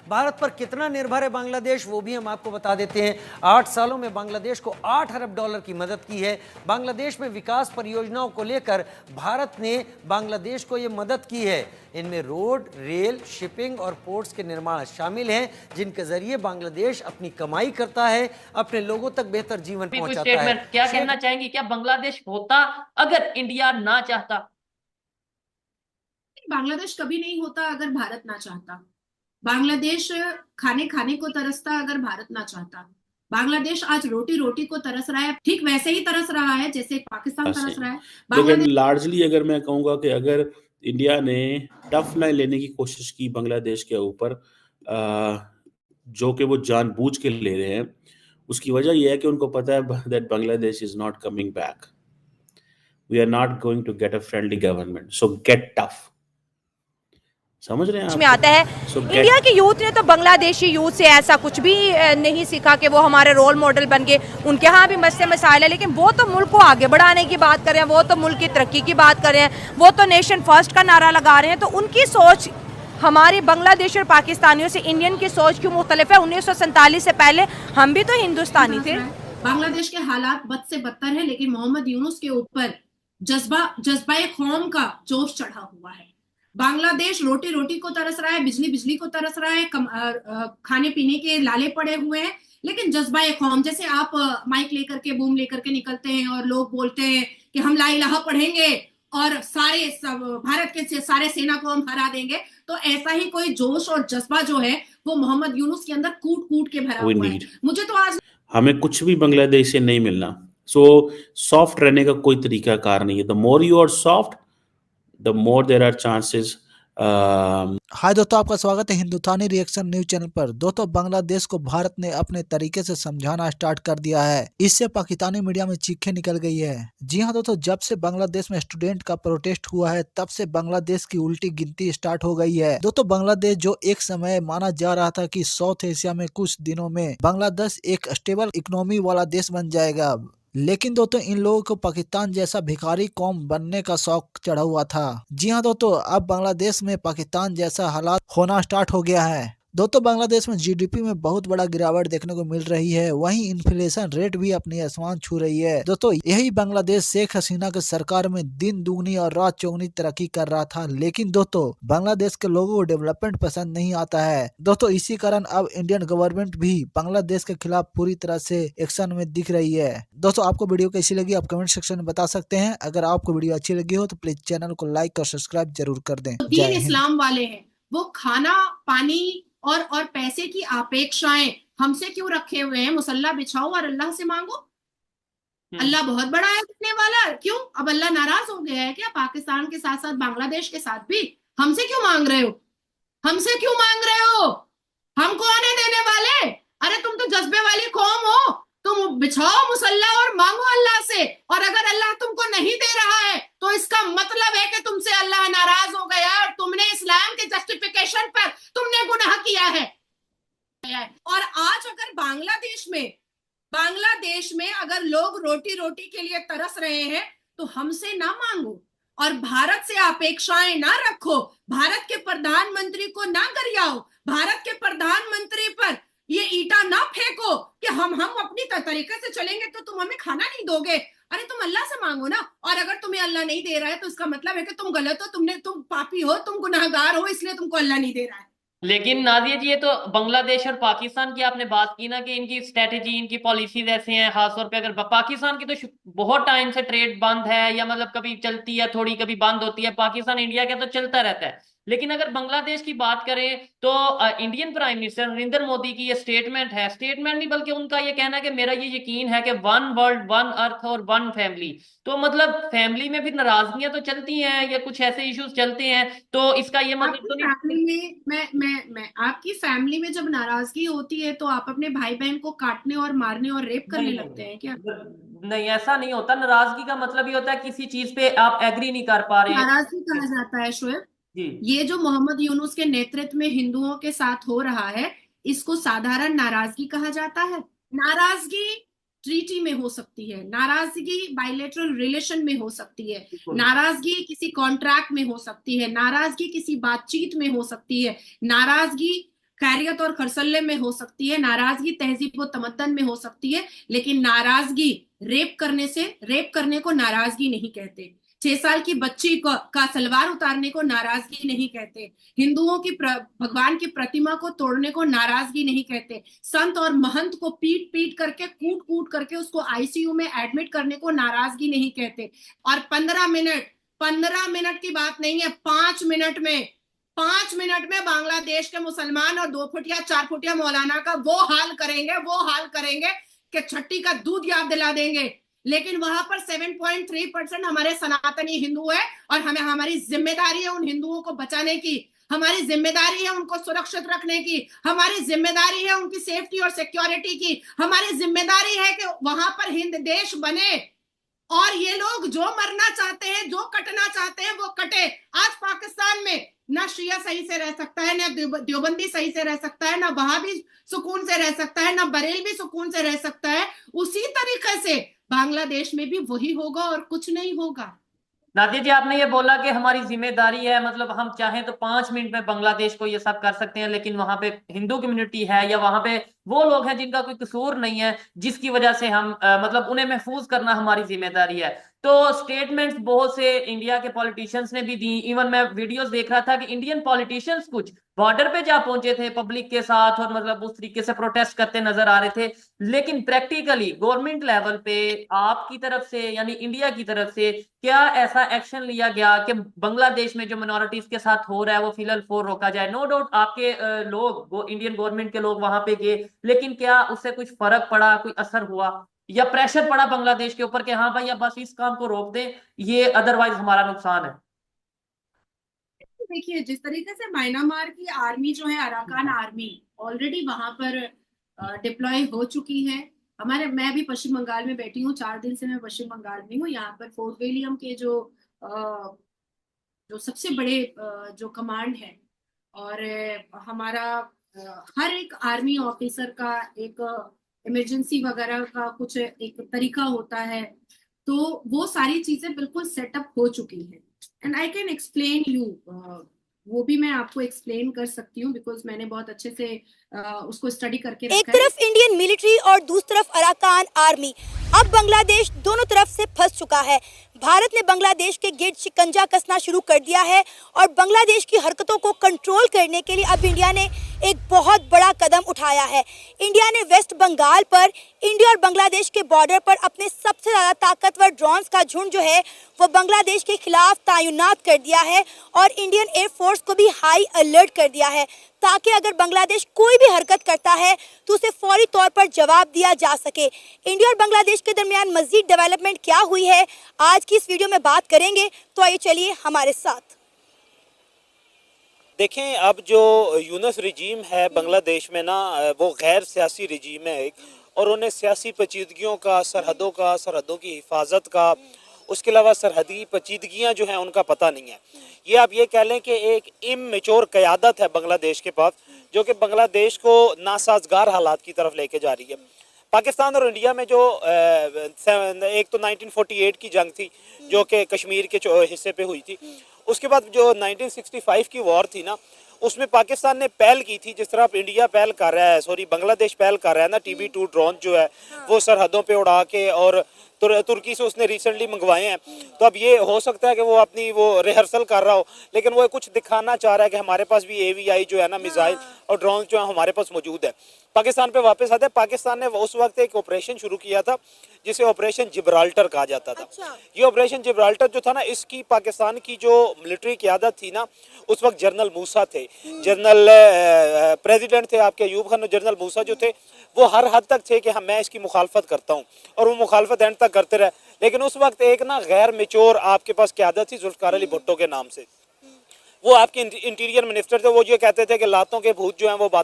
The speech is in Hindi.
भारत पर कितना निर्भर है बांग्लादेश, वो भी हम आपको बता देते हैं। 8 सालों में बांग्लादेश को 8 अरब डॉलर की मदद की है। बांग्लादेश में विकास परियोजनाओं को लेकर भारत ने बांग्लादेश को ये मदद की है। इनमें रोड, रेल, शिपिंग और पोर्ट्स के निर्माण शामिल हैं, जिनके जरिए बांग्लादेश अपनी कमाई करता है, अपने लोगों तक बेहतर जीवन पहुंचाता है। क्या कहना चाहेंगे, क्या बांग्लादेश होता अगर इंडिया ना चाहता? बांग्लादेश कभी नहीं होता अगर भारत ना चाहता। बांग्लादेश खाने खाने को तरसता अगर भारत ना चाहता। बांग्लादेश आज रोटी रोटी को तरस रहा है, ठीक वैसे ही तरस रहा है जैसे पाकिस्तान तरस रहा है। लेकिन लार्जली अगर मैं कहूंगा कि अगर इंडिया ने टफ लाइन लेने की कोशिश की बांग्लादेश के ऊपर, जो कि वो जानबूझ के ले रहे हैं, उसकी वजह यह है कि उनको पता है that Bangladesh is not coming back, we are not going to get a friendly government, so get tough. समझ रहे हैं आप? में आता है इंडिया के यूथ ने तो बांग्लादेशी यूथ से ऐसा कुछ भी नहीं सीखा कि वो हमारे रोल मॉडल बन गए। उनके यहाँ भी मसले मसाइल है, लेकिन वो तो मुल्क को आगे बढ़ाने की बात कर रहे हैं, वो तो मुल्क की तरक्की की बात कर रहे हैं, वो तो नेशन फर्स्ट का नारा लगा रहे हैं। तो उनकी सोच हमारी बांग्लादेश और पाकिस्तानियों से, इंडियन की सोच क्यों मुख्तलिफ है? 1947 से पहले हम भी तो हिंदुस्तानी थे। बांग्लादेश के हालात बद से बदतर है, लेकिन मोहम्मद यूनुस के ऊपर जज्बा कौम का जोश चढ़ा हुआ है। बांग्लादेश रोटी रोटी को तरस रहा है, बिजली बिजली को तरस रहा है, खाने पीने के लाले पड़े हुए हैं, लेकिन जज्बा कौम, जैसे आप माइक लेकर के, बूम लेकर के निकलते हैं और लोग बोलते हैं कि हम ला इलाहा पढ़ेंगे और भारत के सारे सेना को हम हरा देंगे, तो ऐसा ही कोई जोश और जज्बा जो है वो मोहम्मद यूनुस के अंदर कूट कूट के भरा हुआ है। मुझे तो आज हमें कुछ भी बांग्लादेश से नहीं मिलना। सो सॉफ्ट रहने का कोई तरीका कार नहीं है। The more you are soft, the more there are chances। Hi दोस्तों, आपका स्वागत है हिंदुस्तानी रिएक्शन न्यूज चैनल पर। दोस्तों, बांग्लादेश को भारत ने अपने तरीके से समझाना स्टार्ट कर दिया है। इससे पाकिस्तानी मीडिया में चीखें निकल गई है। जी हां दोस्तों, जब से बांग्लादेश में स्टूडेंट का प्रोटेस्ट हुआ है, तब से बांग्लादेश की उल्टी गिनती स्टार्ट हो गई है। दोस्तों, बांग्लादेश जो एक समय माना जा रहा था कि साउथ एशिया में कुछ दिनों में बांग्लादेश एक स्टेबल इकोनॉमी वाला देश बन जाएगा, लेकिन दोस्तों इन लोगों को पाकिस्तान जैसा भिखारी कौम बनने का शौक चढ़ा हुआ था। जी हाँ दोस्तों, अब बांग्लादेश में पाकिस्तान जैसा हालात होना स्टार्ट हो गया है। दोस्तों, बांग्लादेश में जीडीपी में बहुत बड़ा गिरावट देखने को मिल रही है, वहीं इन्फ्लेशन रेट भी अपनी आसमान छू रही है। दोस्तों, यही बांग्लादेश शेख हसीना के सरकार में दिन दुगनी और रात चौगनी तरक्की कर रहा था, लेकिन दोस्तों बांग्लादेश के लोगों को डेवलपमेंट पसंद नहीं आता है। दोस्तों, इसी कारण अब इंडियन गवर्नमेंट भी बांग्लादेश के खिलाफ पूरी तरह से एक्शन में दिख रही है। दोस्तों, आपको वीडियो कैसी लगी आप कमेंट सेक्शन में बता सकते हैं। अगर आपको वीडियो अच्छी लगी हो तो प्लीज चैनल को लाइक और सब्सक्राइब जरूर कर दें। दीन इस्लाम वाले हैं, वो खाना पानी और पैसे की अपेक्षाएं हमसे क्यों रखे हुए हैं? मुसल्ला बिछाओ और अल्लाह से मांगो। अल्लाह बहुत बड़ा है देने वाला। क्यों अब अल्लाह नाराज हो गया है क्या? पाकिस्तान के साथ साथ बांग्लादेश के साथ भी हमसे क्यों मांग रहे हो? हमसे क्यों मांग रहे हो? हम कौन है देने वाले? अरे तुम तो जज्बे वाली कौम हो, तुम बिछाओ मुसल्ला और मांगो अल्लाह से। और अगर अल्लाह तुमको नहीं दे रहा है तो इसका मतलब है कि तुमसे अल्लाह नाराज हो गया और तुमने इस्लाम के जस्टिफिकेशन पर तुमने गुनाह किया है। और आज अगर बांग्लादेश में अगर लोग रोटी रोटी के लिए तरस रहे हैं तो हमसे ना मांगो और भारत से अपेक्षाएं ना रखो, भारत के प्रधानमंत्री को ना गरियाओ, भारत के प्रधानमंत्री पर ये ईटा ना फेंको कि हम अपनी तरीके से चलेंगे तो तुम हमें खाना नहीं दोगे। अरे तुम अल्लाह से मांगो ना। और अगर तुम्हें अल्लाह नहीं दे रहा है तो इसका मतलब है कि तुम गलत हो, तुम पापी हो, तुम गुनाहगार हो, इसलिए तुमको अल्लाह नहीं दे रहा है। लेकिन नादिया जी, ये तो बांग्लादेश और पाकिस्तान की आपने बात की ना कि इनकी स्ट्रेटेजी, इनकी पॉलिसीज ऐसे हैं। खासतौर पे अगर पाकिस्तान की तो बहुत टाइम से ट्रेड बंद है, या मतलब कभी चलती है थोड़ी, कभी बंद होती है। पाकिस्तान इंडिया का तो चलता रहता है। लेकिन अगर बांग्लादेश की बात करें तो Indian prime minister Narendra Modi की ये स्टेटमेंट है, स्टेटमेंट नहीं बल्कि उनका ये कहना है कि मेरा ये यकीन है कि वन वर्ल्ड, वन अर्थ और वन फैमिली। तो मतलब फैमिली में भी नाराजगियां तो चलती हैं या कुछ ऐसे इश्यूज चलते हैं, तो इसका ये मतलब तो नहीं। मैं आपकी फैमिली में जब नाराजगी होती है तो आप अपने भाई बहन को काटने और मारने और रेप करने लगते हैं क्या? नहीं, ऐसा नहीं होता। नाराजगी का मतलब ये होता है किसी चीज पे आप एग्री नहीं कर पा रहे हैं, नाराजगी कहा जाता है शोएब। ये जो मोहम्मद यूनुस के नेतृत्व में हिंदुओं के साथ हो रहा है, इसको साधारण नाराजगी कहा जाता है। नाराजगी ट्रीटी में हो सकती है, नाराजगी बायलैटरल रिलेशन में हो सकती है, नाराजगी किसी कॉन्ट्रैक्ट में हो सकती है, नाराजगी किसी बातचीत में हो सकती है, नाराजगी खैरियत और खरसल्ले में हो सकती है, नाराजगी तहजीब व तमद्दन में हो सकती है, लेकिन नाराजगी रेप करने को नाराजगी नहीं कहते। 6 साल की बच्ची का सलवार उतारने को नाराजगी नहीं कहते। हिंदुओं की भगवान की प्रतिमा को तोड़ने को नाराजगी नहीं कहते। संत और महंत को पीट पीट करके, कूट कूट करके उसको आईसीयू में एडमिट करने को नाराजगी नहीं कहते। और 15 मिनट की बात नहीं है, 5 मिनट में बांग्लादेश के मुसलमान और 2 फुटिया 4 फुटिया मौलाना का वो हाल करेंगे कि छठी का दूध याद दिला देंगे। लेकिन वहां पर 7.3% हमारे सनातनी हिंदू है और हमारी जिम्मेदारी है उन हिंदुओं को बचाने की, हमारी जिम्मेदारी है उनको सुरक्षित रखने की, हमारी जिम्मेदारी है उनकी सेफ्टी और सिक्योरिटी की, हमारी जिम्मेदारी है कि वहां पर हिंद देश बने। और ये लोग जो मरना चाहते हैं, जो कटना चाहते हैं, वो कटे। आज पाकिस्तान में ना शिया सही से रह सकता है, ना देवबंदी सही से रह सकता है, ना वहाबी सुकून से रह सकता है, ना बरेलवी सुकून से रह सकता है। उसी तरीके से बांग्लादेश में भी वही होगा और कुछ नहीं होगा। नादिया जी, आपने ये बोला कि हमारी जिम्मेदारी है, मतलब हम चाहें तो 5 मिनट में बांग्लादेश को ये सब कर सकते हैं, लेकिन वहां पे हिंदू कम्युनिटी है या वहां पे वो लोग हैं जिनका कोई कसूर नहीं है, जिसकी वजह से हम मतलब उन्हें महफूज करना हमारी जिम्मेदारी है। तो स्टेटमेंट्स बहुत से इंडिया के पॉलिटिशियंस ने भी दी। इवन मैं वीडियोस देख रहा था कि इंडियन पॉलिटिशियंस कुछ बॉर्डर पे जा पहुंचे थे पब्लिक के साथ और मतलब उस तरीके से प्रोटेस्ट करते नजर आ रहे थे। लेकिन प्रैक्टिकली गवर्नमेंट लेवल पे आपकी तरफ से यानी इंडिया की तरफ से क्या ऐसा एक्शन लिया गया कि बांग्लादेश में जो मिनोरिटीज के साथ हो रहा है वो फिलहाल फोर रोका जाए? नो डाउट आपके लोग, इंडियन गवर्नमेंट के लोग वहां पे गए, लेकिन क्या उससे कुछ फर्क पड़ा, कोई असर हुआ या प्रेशर पड़ा बांग्लादेश के ऊपर कि हाँ भाई अब बस इस काम को रोक दें, ये अदरवाइज हमारा नुकसान है? देखिए, जिस तरीके से म्यांमार की आर्मी जो है, अराकान आर्मी ऑलरेडी वहां पर डिप्लॉय हो चुकी है। मैं भी पश्चिम बंगाल में बैठी हूँ, 4 दिन से मैं पश्चिम बंगाल में हूँ। यहाँ पर फोर्ट विलियम के जो सबसे बड़े जो कमांड है और हमारा हर एक आर्मी ऑफिसर का एक इमरजेंसी वगैरह का कुछ एक तरीका होता है, तो वो सारी चीजें बिल्कुल सेटअप हो चुकी है। And I can explain you, वो भी मैं आपको एक्सप्लेन कर सकती हूँ बिकॉज मैंने बहुत अच्छे से उसको स्टडी करके रखा है। एक तरफ इंडियन मिलिट्री और दूसरी तरफ अराकान आर्मी। अब बांग्लादेश दोनों तरफ से फंस चुका है। भारत ने बांग्लादेश के गिर्द शिकंजा कसना शुरू कर दिया है और बांग्लादेश की हरकतों को कंट्रोल करने के लिए अब इंडिया ने एक बहुत बड़ा कदम उठाया है। इंडिया ने वेस्ट बंगाल पर इंडिया और बांग्लादेश के बॉर्डर पर अपने सबसे ज़्यादा ताकतवर ड्रोन्स का झुंड जो है वो बांग्लादेश के खिलाफ तैनात कर दिया है और इंडियन एयरफोर्स को भी हाई अलर्ट कर दिया है ताकि अगर बांग्लादेश कोई भी हरकत करता है तो उसे फौरी तौर पर जवाब दिया जा सके। इंडिया और बांग्लादेश के दरमियान मजीद डेवलपमेंट क्या हुई है आज की इस वीडियो में बात करेंगे, तो आइए चलिए हमारे साथ। देखें, अब जो यूनुस रिजीम है बांग्लादेश में ना, वो गैर सियासी रिजीम है एक, और उन्हें सियासी पेचीदगियों का, सरहदों की हिफाजत का, उसके अलावा सरहदी पेचीदगियाँ जो हैं उनका पता नहीं है। ये आप ये कह लें कि एक इमेच्योर क़यादत है बांग्लादेश के पास, जो कि बांग्लादेश को नासाजगार हालात की तरफ लेके जा रही है। पाकिस्तान और इंडिया में जो एक तो 1948 की जंग थी जो कि कश्मीर के हिस्से पे हुई थी, उसके बाद जो 1965 की वॉर थी ना, उसमें पाकिस्तान ने पहल की थी, जिस तरह इंडिया पहल कर रहा है, बांग्लादेश पहल कर रहा है ना, TB2 ड्रोन जो है वो सरहदों पे उड़ा के, और तुर्की से उसने रिसेंटली मंगवाए हैं। तो अब ये हो सकता है कि वो अपनी वो रिहर्सल कर रहा हो, लेकिन वो कुछ दिखाना चाह रहा है कि हमारे पास भी AVI जो है ना, मिसाइल और ड्रोन जो है हमारे पास मौजूद है। पाकिस्तान पे वापस आते हैं, पाकिस्तान ने उस वक्त एक ऑपरेशन शुरू किया था जिसे ऑपरेशन जिब्राल्टर कहा जाता था। ये ऑपरेशन जिब्राल्टर जो था ना, इसकी पाकिस्तान की जो मिलिट्री क़यादत थी ना, उस वक्त जनरल मूसा थे, जनरल प्रेसिडेंट थे आपके अयूब खान, जनरल मूसा जो थे वो हर हद तक थे कि हाँ मैं इसकी मुखालफत करता हूँ, और वो मुखालफत एंड तक करते रहे। लेकिन उस वक्त एक ना गैर मेच्योर आपके पास क़यादत थी जुल्फ़िकार अली भुट्टो के नाम से, वो आपके इंटीरियर मिनिस्टर थे। वो ये कहते थे कि लातों के भूत जो हैं वो